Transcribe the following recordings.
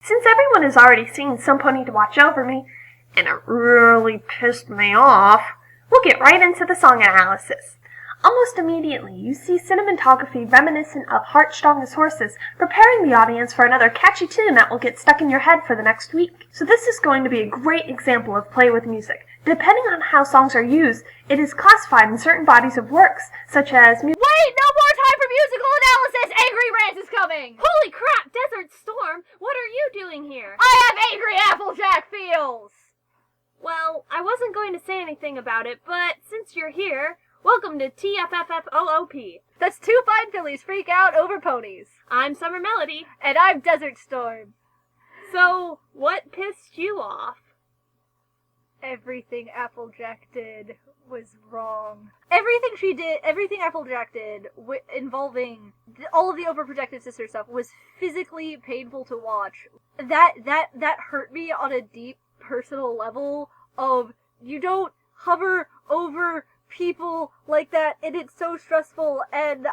Since everyone has already seen Somepony to watch over me, and it really pissed me off, we'll get right into the song analysis. Almost immediately, you see cinematography reminiscent of Heart Strong as Horses, preparing the audience for another catchy tune that will get stuck in your head for the next week. So this is going to be a great example of play with music. Depending on how songs are used, it is classified in certain bodies of works, such as Wait, no more time for musical analysis! Angry Rant is coming! Holy crap, Desert Storm! What are you doing here? I have angry Applejack feels! Well, I wasn't going to say anything about it, but since you're here, welcome to TFFFOOP. That's two fine fillies freak out over ponies. I'm Summer Melody. And I'm Desert Storm. So, what pissed you off? Everything Applejack did was wrong. Everything Applejack did, involving all of the overprotective sister stuff, was physically painful to watch. That hurt me on a deep personal level of, you don't hover over people like that, and it's so stressful, and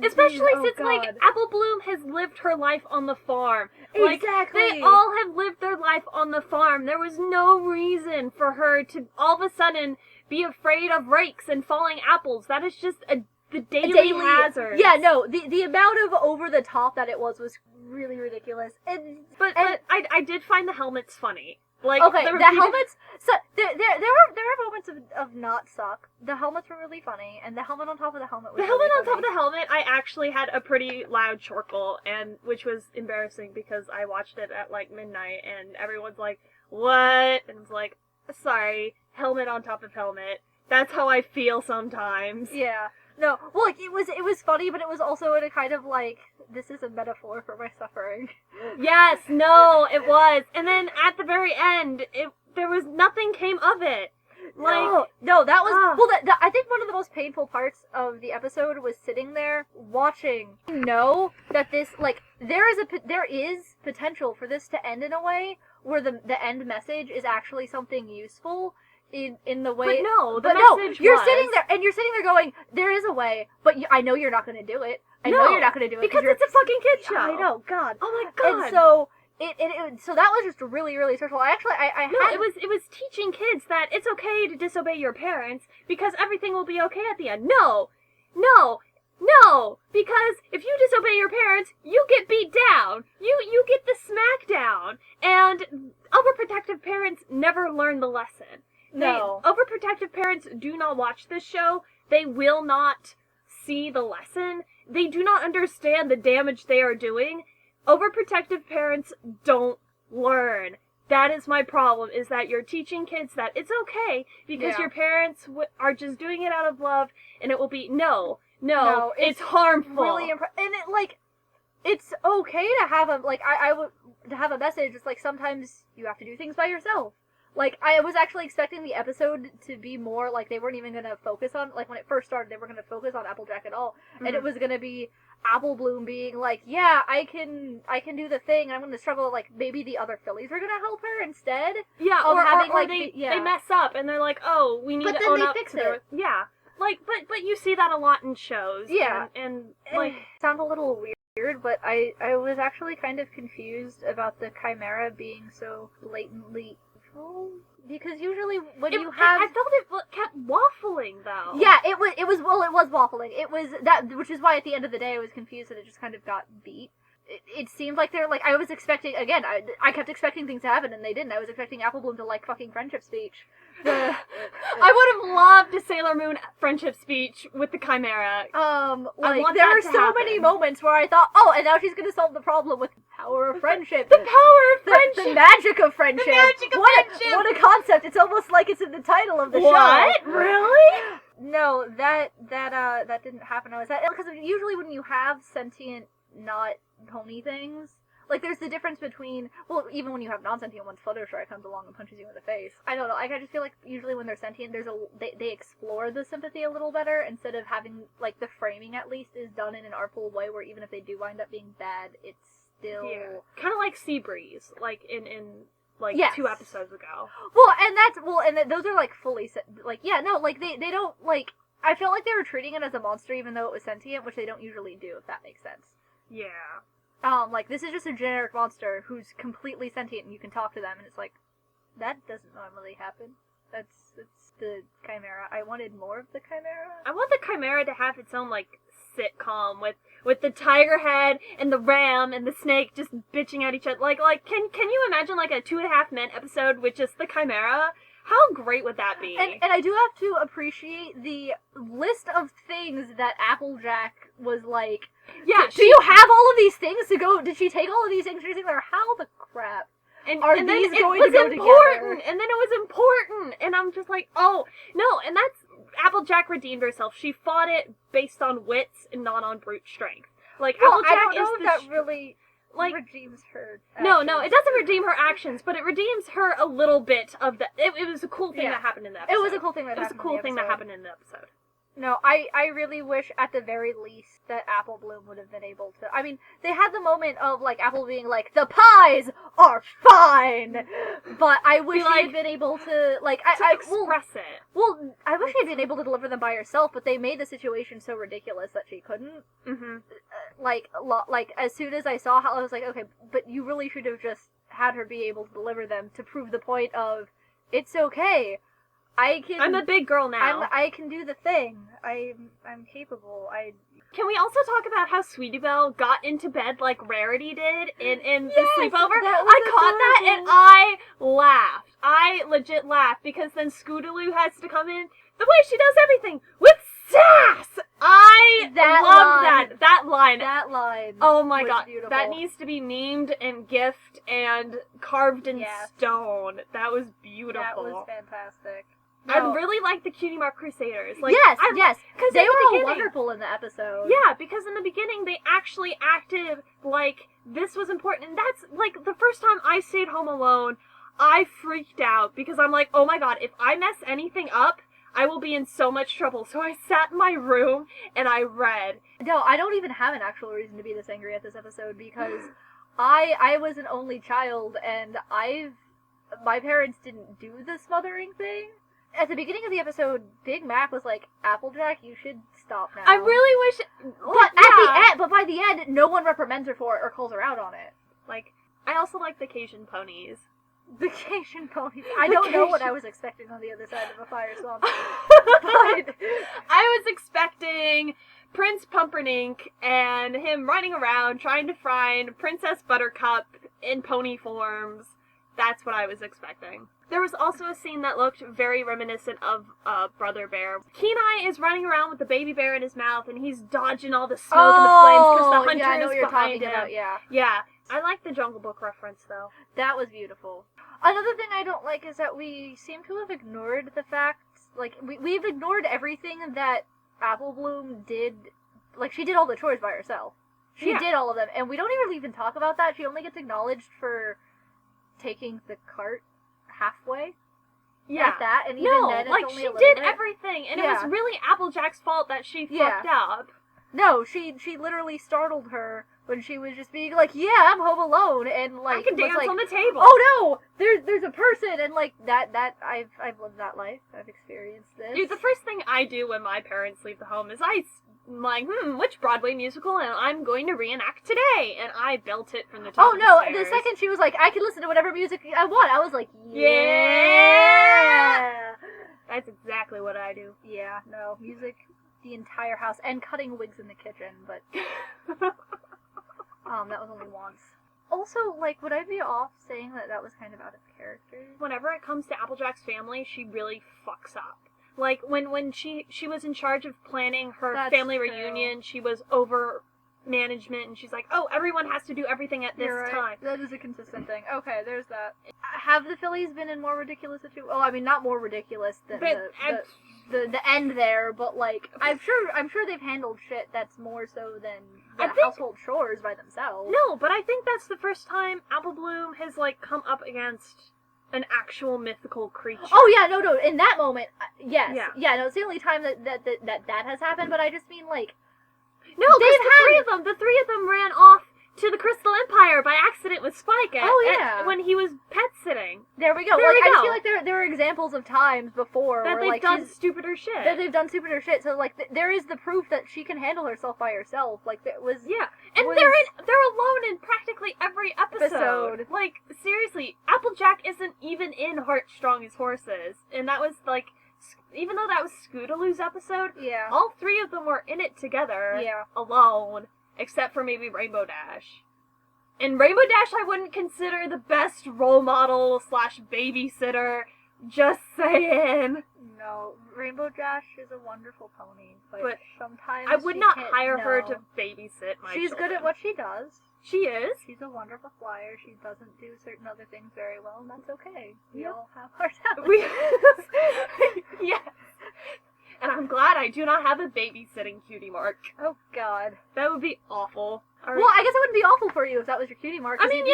especially since, like, Apple Bloom has lived her life on the farm. Exactly. Like, they all have lived their life on the farm. There was no reason for her to all of a sudden be afraid of rakes and falling apples. That is just the daily hazard. Yeah, no, the amount of over the top that it was really ridiculous. But I did find the helmets funny. Like, okay, the helmets. So there are moments of not suck. The helmets were really funny, and the helmet on top of the helmet was. The helmet on top of the helmet, I actually had a pretty loud chortle, and which was embarrassing because I watched it at like midnight, and everyone's like, "What?" And it's like, "Sorry, helmet on top of helmet. That's how I feel sometimes." Yeah. No, well, like, it was funny, but it was also in a kind of, like, this is a metaphor for my suffering. Yes, no, it was. And then at the very end, there was nothing came of it. Like, no, that was, well, I think one of the most painful parts of the episode was sitting there watching. Know that this, like, there is potential for this to end in a way where the end message is actually something useful. In the way, you're sitting there going, there is a way, but I know you're not going to do it. I know you're not going to do it because it's a fucking kid show. I know, God. Oh my God. And so so that was just really, really stressful. It was teaching kids that it's okay to disobey your parents because everything will be okay at the end. No, because if you disobey your parents, you get beat down. You get the smack down, and overprotective parents never learn the lesson. No. Overprotective parents do not watch this show. They will not see the lesson. They do not understand the damage they are doing. Overprotective parents don't learn. That is my problem, is that you're teaching kids that it's okay because your parents are just doing it out of love, and it will be, no, it's harmful. Really and it's okay to have to have a message. It's like, sometimes you have to do things by yourself. Like, I was actually expecting the episode to be more, like, they weren't even going to focus on, like, when it first started, they weren't going to focus on Applejack at all. Mm-hmm. And it was going to be Apple Bloom being like, yeah, I can do the thing, and I'm going to struggle, like, maybe the other fillies are going to help her instead. Yeah, or they mess up, and they're like, oh, we need to own up to their... Yeah. Like, but you see that a lot in shows. Yeah. And like... Sound a little weird, but I was actually kind of confused about the Chimera being so blatantly... Because usually when you have... I felt it kept waffling, though. Yeah, it was waffling. It was that, which is why at the end of the day I was confused and it just kind of got beat. It seemed like they're, like, I was expecting, again, I kept expecting things to happen and they didn't. I was expecting Apple Bloom to, like, fucking friendship speech. I would have loved a Sailor Moon friendship speech with the Chimera. Like, there were so many moments where I thought, oh, and now she's gonna solve the problem with the power of friendship. The power of friendship! The magic of friendship! The magic of friendship! What a concept! It's almost like it's in the title of the show. What? Really? No, that didn't happen. Because usually when you have sentient, not pony things, like, there's the difference between, well, even when you have non-sentient ones, Fluttershy comes along and punches you in the face. I don't know, I just feel like usually when they're sentient, they explore the sympathy a little better, instead of having, like, the framing at least is done in an artful way where even if they do wind up being bad, it's still... Yeah. Kind of like Seabreeze, like, in 2 episodes ago. Those are, like, fully, they don't, like, I felt like they were treating it as a monster even though it was sentient, which they don't usually do, if that makes sense. Yeah. like, this is just a generic monster who's completely sentient and you can talk to them, and it's like, that doesn't normally happen. That's the Chimera. I wanted more of the Chimera. I want the Chimera to have its own, like, sitcom with the tiger head and the ram and the snake just bitching at each other. Like, can you imagine, like, a 2.5 Men episode with just the Chimera? How great would that be? And I do have to appreciate the list of things that Applejack was like, yeah, do you have all of these things to go, did she take all of these things? She's like, how the crap are and these then going it was to go important, together? and then it was important, and I'm just like, oh, no, and that's, Applejack redeemed herself. She fought it based on wits and not on brute strength. Like, Well, Applejack I don't know is if the that really like, redeems her No, actions. it doesn't redeem her actions, but it redeems her a little bit of the... It was a cool thing Yeah. that happened in the episode. It was a cool thing that It was a happened cool in the thing that episode. happened in the episode. No, I really wish at the very least that Apple Bloom would have been able to. I mean, they had the moment of like Apple being like, the pies are fine, but I wish she had been able to like express it. Well, I wish she had been able to deliver them by herself, but they made the situation so ridiculous that she couldn't. Mm-hmm. Like as soon as I saw how, I was like, okay, but you really should have just had her be able to deliver them to prove the point of it's okay. I'm a big girl now. I can do the thing. I'm capable. Can we also talk about how Sweetie Belle got into bed like Rarity did in the Yes, sleepover? that was I caught that and adorable. I laughed. I legit laughed because then Scootaloo has to come in the way she does everything with sass. I love that line. That line. Oh my was god, beautiful. that needs to be memed and gifted and carved in Yes. stone. That was beautiful. That was fantastic. I No. really like the Cutie Mark Crusaders. Like, yes, because they were all wonderful in the episode. Yeah, because in the beginning they actually acted like this was important, and that's like the first time I stayed home alone, I freaked out because I'm like, oh my god, if I mess anything up, I will be in so much trouble. So I sat in my room and I read. No, I don't even have an actual reason to be this angry at this episode because I was an only child and my parents didn't do the smothering thing. At the beginning of the episode, Big Mac was like, Applejack, you should stop now. I really wish, but by the end, no one reprimands her for it or calls her out on it. like, I also like the Cajun ponies. The Cajun ponies. I don't know what I was expecting on the other side of a fire song. But I was expecting Prince Pumpernickel and him running around trying to find Princess Buttercup in pony forms. That's what I was expecting. There was also a scene that looked very reminiscent of Brother Bear. Kenai is running around with the baby bear in his mouth, and he's dodging all the smoke and the flames because the hunter yeah, I know is what you're behind talking him. about, yeah. Yeah, I like the Jungle Book reference, though. That was beautiful. Another thing I don't like is that we seem to have ignored the fact, like, we've ignored everything that Apple Bloom did. Like, she did all the chores by herself. She did all of them, and we don't even talk about that. She only gets acknowledged for taking the cart halfway. Yeah. Like that, and even then it's like, only she a little did bit. everything, and it was really Applejack's fault that she fucked up. No, she literally startled her when she was just being like, yeah, I'm home alone, and like, I can dance like, on the table. Oh no, there's a person, and like, that I've lived that life, I've experienced this. Dude, the first thing I do when my parents leave the home is I'm like, which Broadway musical am I'm going to reenact today? And I built it from the top of the stairs. The second she was like, I can listen to whatever music I want, I was like, Yeah! yeah! That's exactly what I do. Yeah, no, music, the entire house, and cutting wigs in the kitchen, but, that was only once. Also, like, would I be off saying that was kind of out of character? Whenever it comes to Applejack's family, she really fucks up. Like, when she was in charge of planning her family reunion, she was over management, and she's like, oh, everyone has to do everything at this time. That is a consistent thing. Okay, there's that. Have the Phillies been in more ridiculous situations? Oh, I mean, not more ridiculous than the end there, but like, I'm sure they've handled shit that's more so than household chores by themselves. No, but I think that's the first time Apple Bloom has, like, come up against an actual mythical creature. Oh yeah, no, in that moment, yes. Yeah. No, it's the only time that has happened, but I just mean, like, no, because the three of them ran off to the Crystal Empire by accident with Spike when he was pet sitting. There we go. There we I just go. feel like there are examples of times before that where they've like done stupider shit. That they've done stupider shit. So like there is the proof that she can handle herself by herself. Like that was and they're alone in practically every episode. Like seriously, Applejack isn't even in Heartstrong's Horses, and that was like. Even though that was Scootaloo's episode, all three of them were in it together, alone, except for maybe Rainbow Dash. And Rainbow Dash I wouldn't consider the best role model / babysitter, just saying. No, Rainbow Dash is a wonderful pony, but sometimes I would not hire her to babysit my She's children. good at what she does. She is. She's a wonderful flyer. She doesn't do certain other things very well, and that's okay. We all have our talents. Yes. And I'm glad I do not have a babysitting cutie mark. Oh, God. That would be awful. Well, I guess it wouldn't be awful for you if that was your cutie mark. I mean,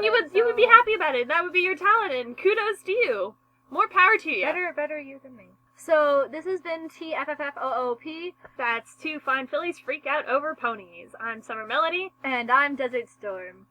you would be happy about it. That would be your talent, and kudos to you. More power to you. Better you than me. So, this has been TFFFOOP. That's Two Fine Fillies Freak Out Over Ponies. I'm Summer Melody. And I'm Desert Storm.